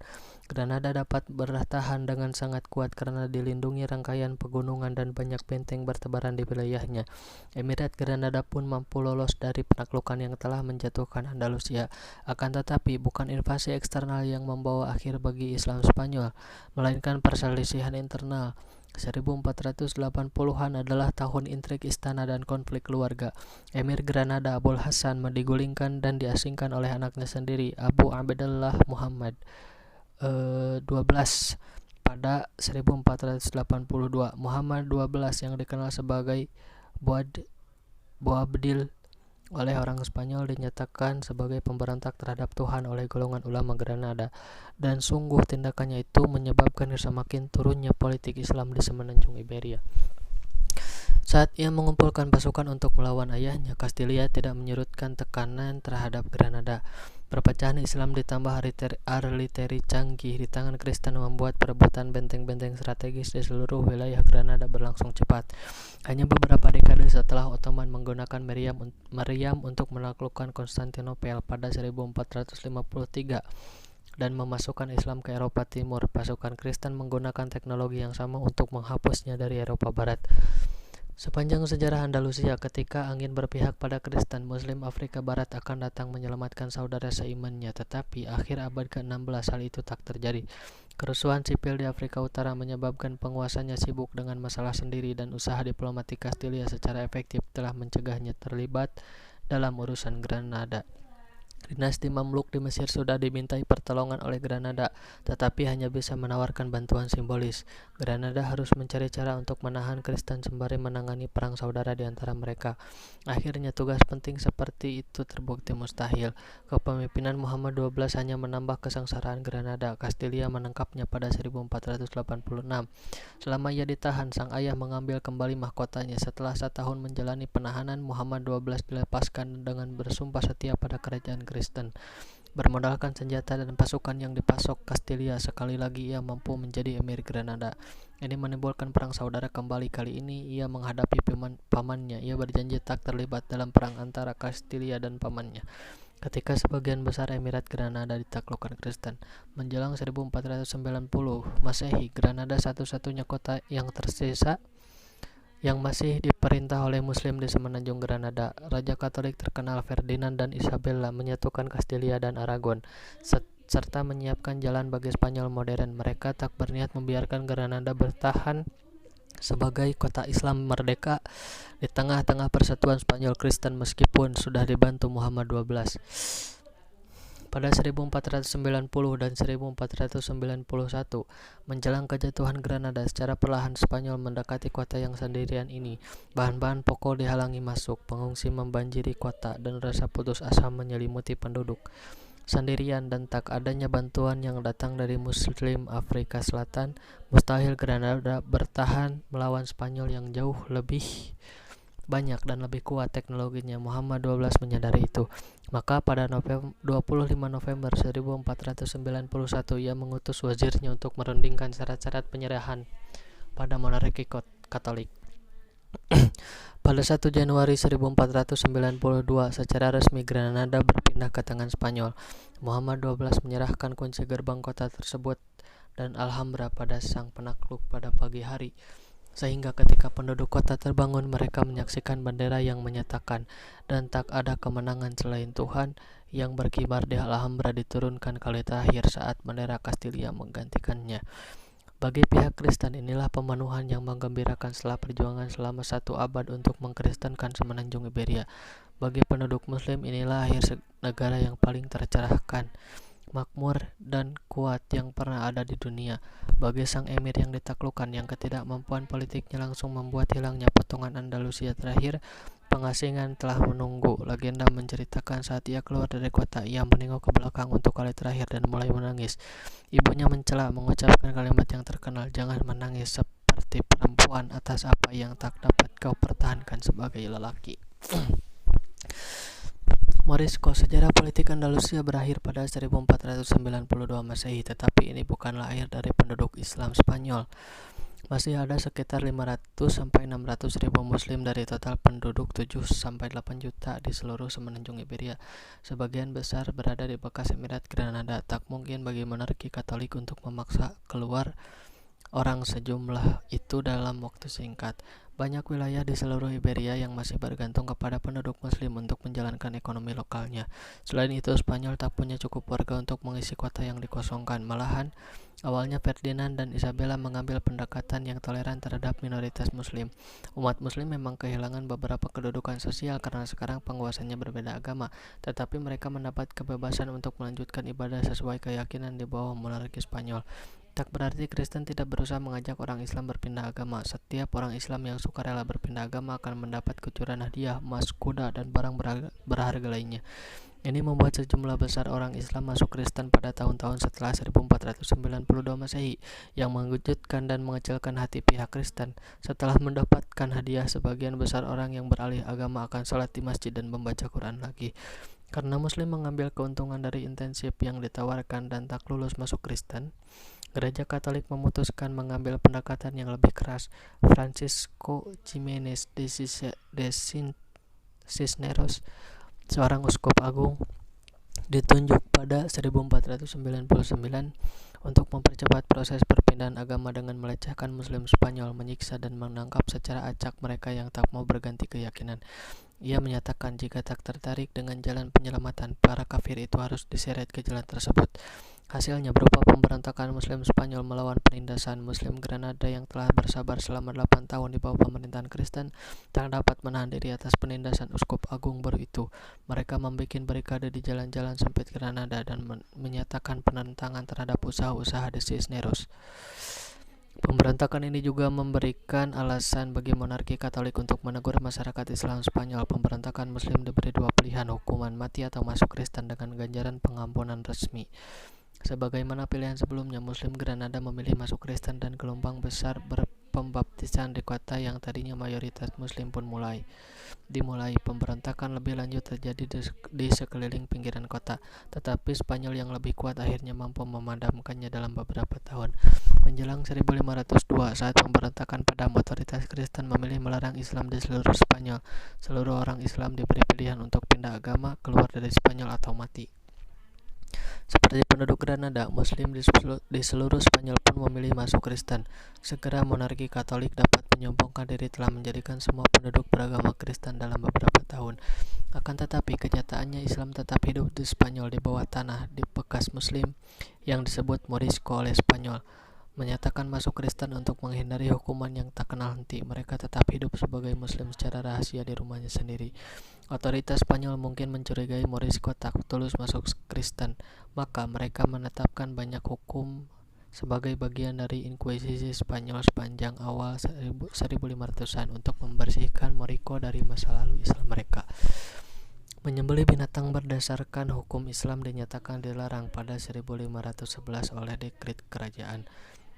Granada dapat bertahan dengan sangat kuat karena dilindungi rangkaian pegunungan dan banyak benteng bertebaran di wilayahnya. Emirat Granada pun mampu lolos dari penaklukan yang telah menjatuhkan Andalusia. Akan tetapi, bukan invasi eksternal yang membawa akhir bagi Islam Spanyol, melainkan perselisihan internal. 1480-an adalah tahun intrik istana dan konflik keluarga. Emir Granada Abul Hasan digulingkan dan diasingkan oleh anaknya sendiri, Abu Abdullah Muhammad 12 pada 1482. Muhammad 12 yang dikenal sebagai Boabdil oleh orang Spanyol dinyatakan sebagai pemberontak terhadap Tuhan oleh golongan ulama Granada, dan sungguh tindakannya itu menyebabkan semakin turunnya politik Islam di semenanjung Iberia. Saat ia mengumpulkan pasukan untuk melawan ayahnya, Castilla tidak menyurutkan tekanan terhadap Granada. Perpecahan Islam ditambah arteri canggih di tangan Kristen membuat perebutan benteng-benteng strategis di seluruh wilayah Granada berlangsung cepat. Hanya beberapa dekade setelah Ottoman menggunakan meriam untuk menaklukkan Konstantinopel pada 1453 dan memasukkan Islam ke Eropa Timur, pasukan Kristen menggunakan teknologi yang sama untuk menghapusnya dari Eropa Barat. Sepanjang sejarah Andalusia, ketika angin berpihak pada Kristen, Muslim Afrika Barat akan datang menyelamatkan saudara seimannya, tetapi akhir abad ke-16 hal itu tak terjadi. Kerusuhan sipil di Afrika Utara menyebabkan penguasanya sibuk dengan masalah sendiri, dan usaha diplomatik Castilla secara efektif telah mencegahnya terlibat dalam urusan Granada. Dinasti Mamluk di Mesir sudah dimintai pertolongan oleh Granada, tetapi hanya bisa menawarkan bantuan simbolis. Granada harus mencari cara untuk menahan Kristen sembari menangani perang saudara di antara mereka. Akhirnya tugas penting seperti itu terbukti mustahil. Kepemimpinan Muhammad XII hanya menambah kesengsaraan Granada. Castilla menangkapnya pada 1486. Selama ia ditahan, sang ayah mengambil kembali mahkotanya. Setelah 1 tahun menjalani penahanan, Muhammad XII dilepaskan dengan bersumpah setia pada kerajaan Kristen. Bermodalkan senjata dan pasukan yang dipasok Castilla, sekali lagi ia mampu menjadi Emir Granada. Ini menimbulkan perang saudara kembali. Kali ini ia menghadapi pamannya. Ia berjanji tak terlibat dalam perang antara Castilla dan pamannya. Ketika sebagian besar Emirat Granada ditaklukkan Kristen, menjelang 1490 Masehi, Granada satu-satunya kota yang tersisa yang masih diperintah oleh Muslim di semenanjung Granada. Raja Katolik terkenal Ferdinand dan Isabella menyatukan Castilla dan Aragon, serta menyiapkan jalan bagi Spanyol modern. Mereka tak berniat membiarkan Granada bertahan sebagai kota Islam merdeka di tengah-tengah persatuan Spanyol Kristen meskipun sudah dibantu Muhammad XII. Pada 1490 dan 1491, menjelang kejatuhan Granada, secara perlahan Spanyol mendekati kota yang sendirian ini. Bahan-bahan pokok dihalangi masuk, pengungsi membanjiri kota, dan rasa putus asa menyelimuti penduduk. Sendirian dan tak adanya bantuan yang datang dari Muslim Afrika Selatan, mustahil Granada bertahan melawan Spanyol yang jauh lebih banyak dan lebih kuat teknologinya. Muhammad XII menyadari itu. Maka pada 25 November 1491 ia mengutus wazirnya untuk merundingkan syarat-syarat penyerahan pada monarki Katolik. Pada 1 Januari 1492 secara resmi Granada berpindah ke tangan Spanyol. Muhammad XII menyerahkan kunci gerbang kota tersebut dan Alhambra pada sang penakluk pada pagi hari, sehingga ketika penduduk kota terbangun, mereka menyaksikan bendera yang menyatakan, "Dan tak ada kemenangan selain Tuhan," yang berkibar di Alhambra diturunkan kali terakhir saat bendera Castilla menggantikannya. Bagi pihak Kristen, inilah pemenuhan yang menggembirakan setelah perjuangan selama 1 abad untuk mengkristenkan semenanjung Iberia. Bagi penduduk Muslim, inilah akhir negara yang paling tercerahkan, makmur dan kuat yang pernah ada di dunia. Bagi sang emir yang ditaklukkan, yang ketidakmampuan politiknya langsung membuat hilangnya potongan Andalusia terakhir, pengasingan telah menunggu. Legenda menceritakan saat ia keluar dari kota, ia menengok ke belakang untuk kali terakhir dan mulai menangis. Ibunya mencela, mengucapkan kalimat yang terkenal, "Jangan menangis seperti perempuan atas apa yang tak dapat kau pertahankan sebagai lelaki." Morisco. Sejarah politik Andalusia berakhir pada 1492 Masehi, tetapi ini bukanlah akhir dari penduduk Islam Spanyol. Masih ada sekitar 500-600 ribu muslim dari total penduduk 7-8 juta di seluruh semenanjung Iberia. Sebagian besar berada di bekas Emirat Granada. Tak mungkin bagi monarki Katolik untuk memaksa keluar orang sejumlah itu dalam waktu singkat. Banyak wilayah di seluruh Iberia yang masih bergantung kepada penduduk muslim untuk menjalankan ekonomi lokalnya. Selain itu, Spanyol tak punya cukup warga untuk mengisi kota yang dikosongkan. Malahan, awalnya Ferdinand dan Isabella mengambil pendekatan yang toleran terhadap minoritas muslim. Umat muslim memang kehilangan beberapa kedudukan sosial karena sekarang penguasanya berbeda agama, tetapi mereka mendapat kebebasan untuk melanjutkan ibadah sesuai keyakinan di bawah monarki Spanyol. Tak berarti Kristen tidak berusaha mengajak orang Islam berpindah agama. Setiap orang Islam yang sukarela berpindah agama akan mendapat kucuran hadiah, emas, kuda, dan barang berharga lainnya. Ini membuat sejumlah besar orang Islam masuk Kristen pada tahun-tahun setelah 1492 Masehi, yang mengejutkan dan mengecilkan hati pihak Kristen. Setelah mendapatkan hadiah, sebagian besar orang yang beralih agama akan sholat di masjid dan membaca Quran lagi. Karena Muslim mengambil keuntungan dari intensif yang ditawarkan dan tak lulus masuk Kristen, Gereja Katolik memutuskan mengambil pendekatan yang lebih keras. Francisco Jiménez de Cisneros, seorang uskup agung, ditunjuk pada 1499 untuk mempercepat proses perpindahan agama dengan melecehkan Muslim Spanyol, menyiksa dan menangkap secara acak mereka yang tak mau berganti keyakinan. Ia menyatakan jika tak tertarik dengan jalan penyelamatan, para kafir itu harus diseret ke jalan tersebut. Hasilnya berupa pemberontakan Muslim Spanyol melawan penindasan. Muslim Granada yang telah bersabar selama 8 tahun di bawah pemerintahan Kristen tak dapat menahan diri atas penindasan uskup agung baru itu. Mereka membuat barikade di jalan-jalan sempit Granada dan menyatakan penentangan terhadap usaha-usaha de Cisneros. Pemberontakan ini juga memberikan alasan bagi monarki Katolik untuk menegur masyarakat Islam Spanyol. Pemberontakan Muslim diberi dua pilihan, hukuman mati atau masuk Kristen dengan ganjaran pengampunan resmi. Sebagaimana pilihan sebelumnya, Muslim Granada memilih masuk Kristen dan gelombang besar berpembaptisan di kota yang tadinya mayoritas Muslim pun dimulai. Pemberontakan lebih lanjut terjadi di sekeliling pinggiran kota, tetapi Spanyol yang lebih kuat akhirnya mampu memadamkannya dalam beberapa tahun. Menjelang 1502, saat pemberontakan padam, otoritas Kristen memilih melarang Islam di seluruh Spanyol. Seluruh orang Islam diberi pilihan untuk pindah agama, keluar dari Spanyol atau mati. Seperti penduduk Granada, Muslim di seluruh Spanyol pun memilih masuk Kristen. Segera monarki Katolik dapat menyombongkan diri telah menjadikan semua penduduk beragama Kristen dalam beberapa tahun. Akan tetapi, kenyataannya Islam tetap hidup di Spanyol di bawah tanah di bekas Muslim yang disebut Morisco oleh Spanyol. Menyatakan masuk Kristen untuk menghindari hukuman yang tak kenal henti. Mereka tetap hidup sebagai Muslim secara rahasia di rumahnya sendiri. Otoritas Spanyol mungkin mencurigai Morisco tak tulus masuk Kristen, maka mereka menetapkan banyak hukum sebagai bagian dari Inkuisisi Spanyol sepanjang awal 1500-an untuk membersihkan Morisco dari masa lalu Islam mereka. Menyembelih binatang berdasarkan hukum Islam dinyatakan dilarang pada 1511 oleh dekret kerajaan.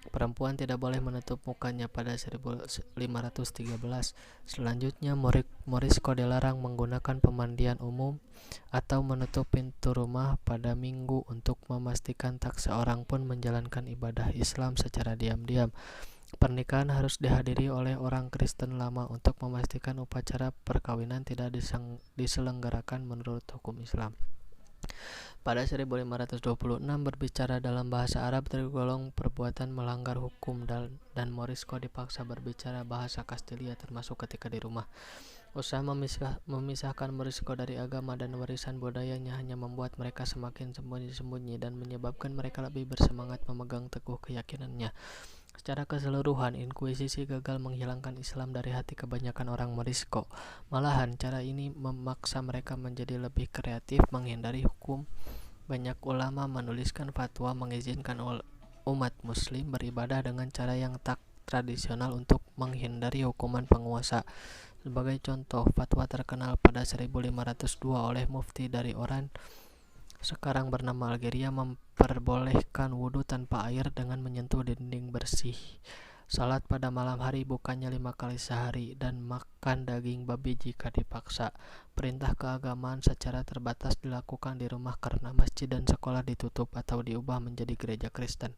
Perempuan tidak boleh menutup mukanya pada 1513. Selanjutnya, Morisco dilarang menggunakan pemandian umum atau menutup pintu rumah pada Minggu untuk memastikan tak seorang pun menjalankan ibadah Islam secara diam-diam. Pernikahan harus dihadiri oleh orang Kristen lama untuk memastikan upacara perkawinan tidak diselenggarakan menurut hukum Islam. Pada 1526, berbicara dalam bahasa Arab tergolong perbuatan melanggar hukum dan Morisco dipaksa berbicara bahasa Kastilia termasuk ketika di rumah. Usaha memisahkan Morisco dari agama dan warisan budayanya hanya membuat mereka semakin sembunyi-sembunyi dan menyebabkan mereka lebih bersemangat memegang teguh keyakinannya. Secara keseluruhan, Inkuisisi gagal menghilangkan Islam dari hati kebanyakan orang Morisco. Malahan, cara ini memaksa mereka menjadi lebih kreatif menghindari hukum. Banyak ulama menuliskan fatwa mengizinkan umat Muslim beribadah dengan cara yang tak tradisional untuk menghindari hukuman penguasa. Sebagai contoh, fatwa terkenal pada 1502 oleh mufti dari Oran, sekarang bernama Algeria, memperbolehkan wudhu tanpa air dengan menyentuh dinding bersih. Salat pada malam hari bukannya 5 kali sehari, dan makan daging babi jika dipaksa. Perintah keagamaan secara terbatas dilakukan di rumah karena masjid dan sekolah ditutup atau diubah menjadi gereja Kristen.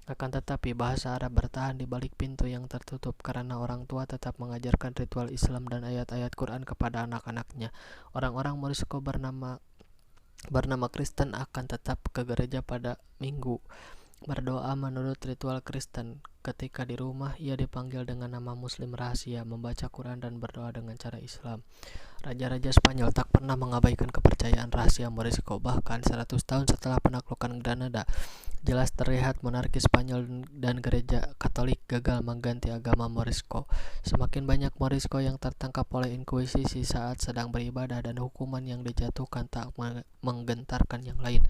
Akan tetapi bahasa Arab bertahan di balik pintu yang tertutup karena orang tua tetap mengajarkan ritual Islam dan ayat-ayat Quran kepada anak-anaknya. Orang-orang Morisco bernama Kristen akan tetap ke gereja pada Minggu, berdoa menurut ritual Kristen. Ketika di rumah, ia dipanggil dengan nama Muslim rahasia, membaca Quran dan berdoa dengan cara Islam. Raja-raja Spanyol tak pernah mengabaikan kepercayaan rahasia Morisco. Bahkan 100 tahun setelah penaklukan Granada, jelas terlihat monarki Spanyol dan gereja Katolik gagal mengganti agama Morisco. Semakin banyak Morisco yang tertangkap oleh inkuisisi saat sedang beribadah, dan hukuman yang dijatuhkan tak menggentarkan yang lain.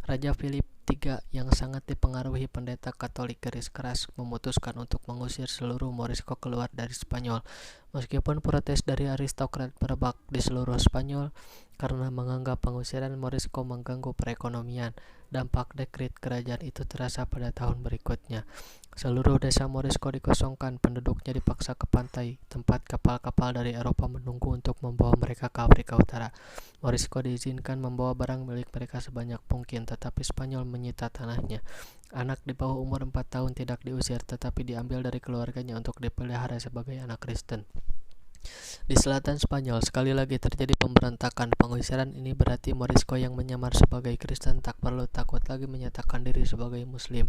Raja Philip III yang sangat dipengaruhi pendeta Katolik garis keras memutuskan untuk mengusir seluruh Morisco keluar dari Spanyol. Meskipun protes dari aristokrat merebak di seluruh Spanyol karena menganggap pengusiran Morisco mengganggu perekonomian, dampak dekret kerajaan itu terasa pada tahun berikutnya. Seluruh desa Morisco dikosongkan, penduduknya dipaksa ke pantai, tempat kapal-kapal dari Eropa menunggu untuk membawa mereka ke Afrika Utara. Morisco diizinkan membawa barang milik mereka sebanyak mungkin, tetapi Spanyol menyita tanahnya. Anak di bawah umur 4 tahun tidak diusir, tetapi diambil dari keluarganya untuk dipelihara sebagai anak Kristen. Di selatan Spanyol, sekali lagi terjadi pemberontakan. Pengusiran ini berarti Morisco yang menyamar sebagai Kristen tak perlu takut lagi menyatakan diri sebagai Muslim,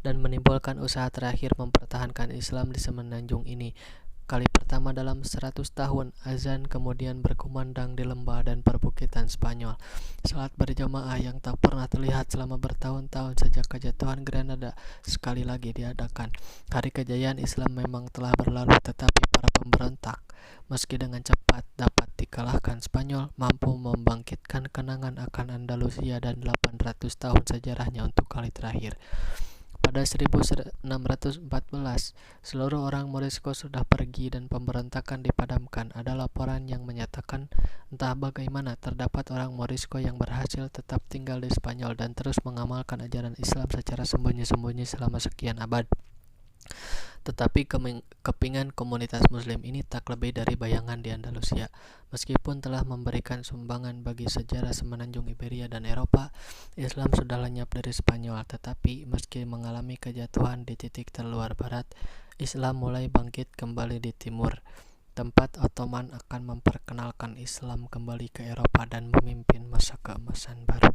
dan menimbulkan usaha terakhir mempertahankan Islam di semenanjung ini. Kali pertama dalam 100 tahun, azan kemudian berkumandang di lembah dan perbukitan Spanyol. Salat berjamaah yang tak pernah terlihat selama bertahun-tahun sejak kejatuhan Granada sekali lagi diadakan. Hari kejayaan Islam memang telah berlalu, tetapi para pemberontak, meski dengan cepat dapat dikalahkan Spanyol, mampu membangkitkan kenangan akan Andalusia dan 800 tahun sejarahnya untuk kali terakhir. Pada 1614, seluruh orang Morisco sudah pergi dan pemberontakan dipadamkan. Ada laporan yang menyatakan entah bagaimana terdapat orang Morisco yang berhasil tetap tinggal di Spanyol dan terus mengamalkan ajaran Islam secara sembunyi-sembunyi selama sekian abad. Tetapi kepingan komunitas Muslim ini tak lebih dari bayangan di Andalusia. Meskipun telah memberikan sumbangan bagi sejarah semenanjung Iberia dan Eropa, Islam sudah lenyap dari Spanyol. Tetapi meski mengalami kejatuhan di titik terluar barat, Islam mulai bangkit kembali di timur. Tempat Ottoman akan memperkenalkan Islam kembali ke Eropa dan memimpin masa keemasan baru.